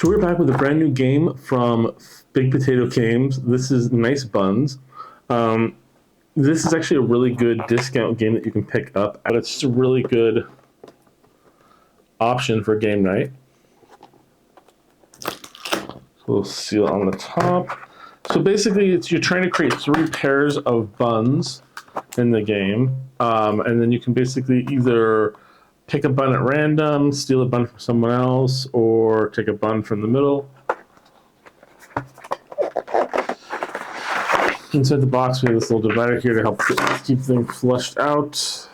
So we're back with a brand new game from Big Potato Games. This is Nice Buns. This is actually a really good discount game that you can pick up. And it's just a really good option for game night. So we'll seal on the top. So basically, you're trying to create 3 pairs of buns in the game. And then you can basically either pick a bun at random, steal a bun from someone else, or take a bun from the middle. Inside the box, we have this little divider here to help keep things flushed out.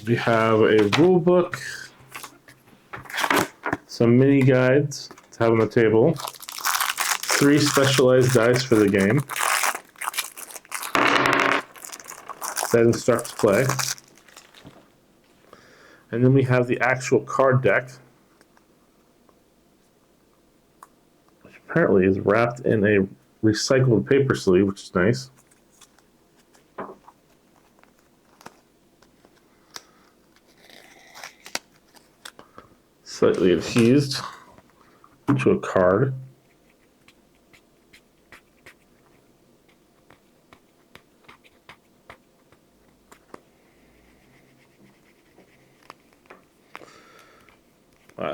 We have a rule book, some mini guides to have on the table, 3 specialized dice for the game that instructs play. And then we have the actual card deck, which apparently is wrapped in a recycled paper sleeve, which is nice. Slightly adhesed to a card.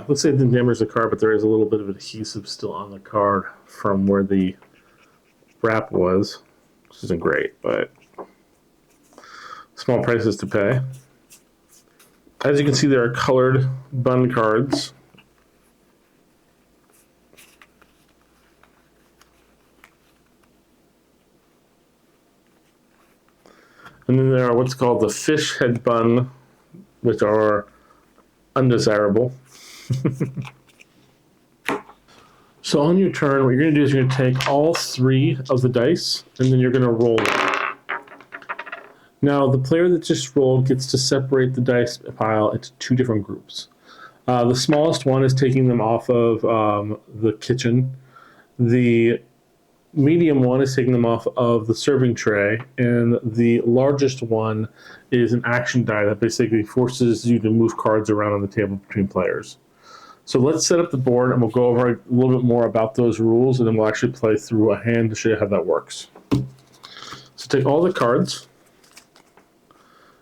Let's say it didn't damage the card, but there is a little bit of adhesive still on the card from where the wrap was, which isn't great, but small prices to pay. As you can see, there are colored bun cards. And then there are what's called the fish head bun, which are undesirable. So on your turn, what you're going to do is you're going to take all 3 of the dice, and then you're going to roll them. Now, the player that just rolled gets to separate the dice pile into 2 different groups. The smallest one is taking them off of the kitchen. The medium one is taking them off of the serving tray, and the largest one is an action die that basically forces you to move cards around on the table between players. So let's set up the board, and we'll go over a little bit more about those rules, and then we'll actually play through a hand to show you how that works. So take all the cards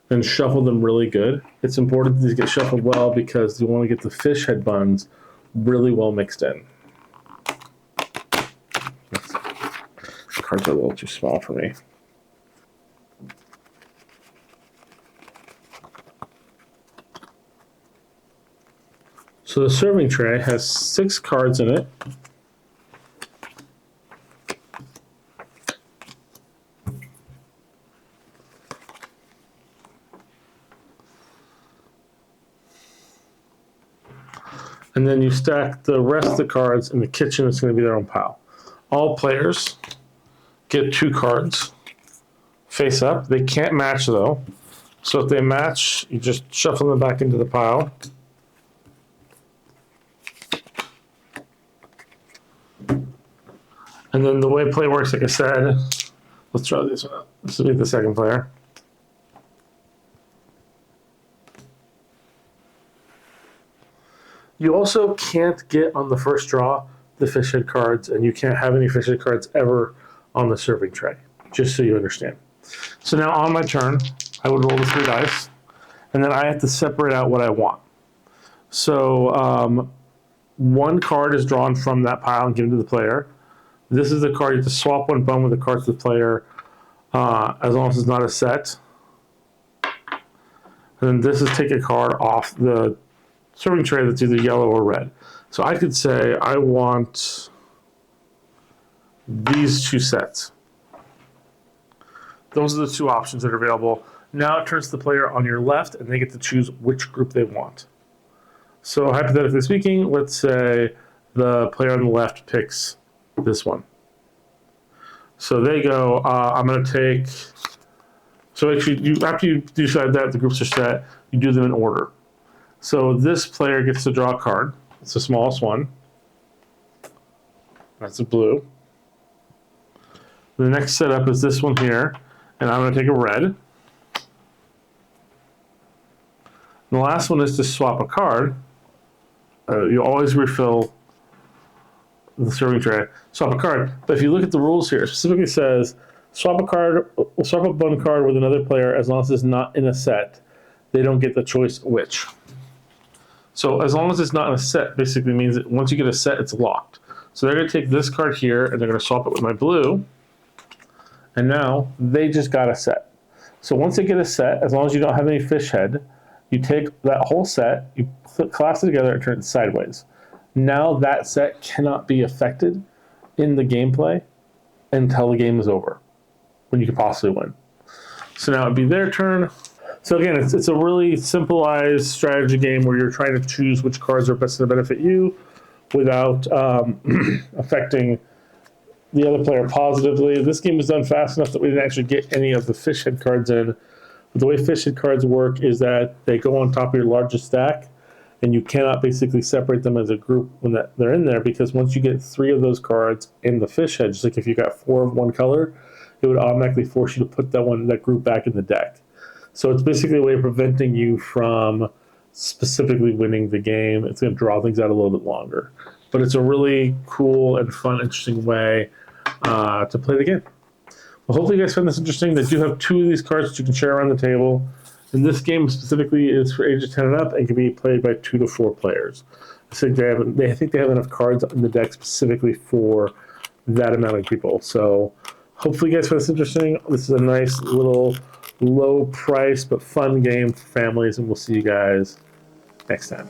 and shuffle them really good. It's important to get shuffled well because you want to get the fish head buns really well mixed in. The cards are a little too small for me. So the serving tray has 6 cards in it. And then you stack the rest of the cards in the kitchen. It's going to be their own pile. All players get 2 cards face up. They can't match though. So if they match, you just shuffle them back into the pile. And then the way play works, like I said, let's try this one out. This will be the second player. You also can't get on the first draw the fish head cards, and you can't have any fish head cards ever on the serving tray, just so you understand. So now on my turn, I would roll the 3 dice, and then I have to separate out what I want. So 1 card is drawn from that pile and given to the player. This is the card. You have to swap 1 bun with the card to the player as long as it's not a set. And then this is take a card off the serving tray that's either yellow or red. So I could say I want these 2 sets. Those are the 2 options that are available. Now it turns to the player on your left, and they get to choose which group they want. So hypothetically speaking, let's say the player on the left picks this one. So they go, I'm going to take, so actually after you decide that the groups are set, you do them in order. So this player gets to draw a card. It's the smallest one. That's a blue. The next setup is this one here, and I'm going to take a red. And the last one is to swap a card. You always refill the serving tray. Swap a card. But if you look at the rules here, it specifically says swap a bun card with another player as long as it's not in a set. They don't get the choice which. So as long as it's not in a set, basically means that once you get a set, it's locked. So they're going to take this card here, and they're going to swap it with my blue. And now they just got a set. So once they get a set, as long as you don't have any fish head, you take that whole set, you collapse it together, and turn it sideways. Now that set cannot be affected in the gameplay until the game is over, when you could possibly win. So now it'd be their turn. So again, it's a really simplified strategy game where you're trying to choose which cards are best to benefit you without affecting the other player positively. This game was done fast enough that we didn't actually get any of the fish head cards in. But the way fish head cards work is that they go on top of your largest stack, and you cannot basically separate them as a group when they're in there, because once you get 3 of those cards in the fish head, just like if you got 4 of one color, it would automatically force you to put that group back in the deck. So it's basically a way of preventing you from specifically winning the game. It's going to draw things out a little bit longer. But it's a really cool and fun, interesting way to play the game. Well, hopefully you guys found this interesting. They do have 2 of these cards that you can share around the table. And this game specifically is for ages 10 and up and can be played by 2 to 4 players. I think they have enough cards in the deck specifically for that amount of people. So hopefully you guys find this interesting. This is a nice little low price but fun game for families, and we'll see you guys next time.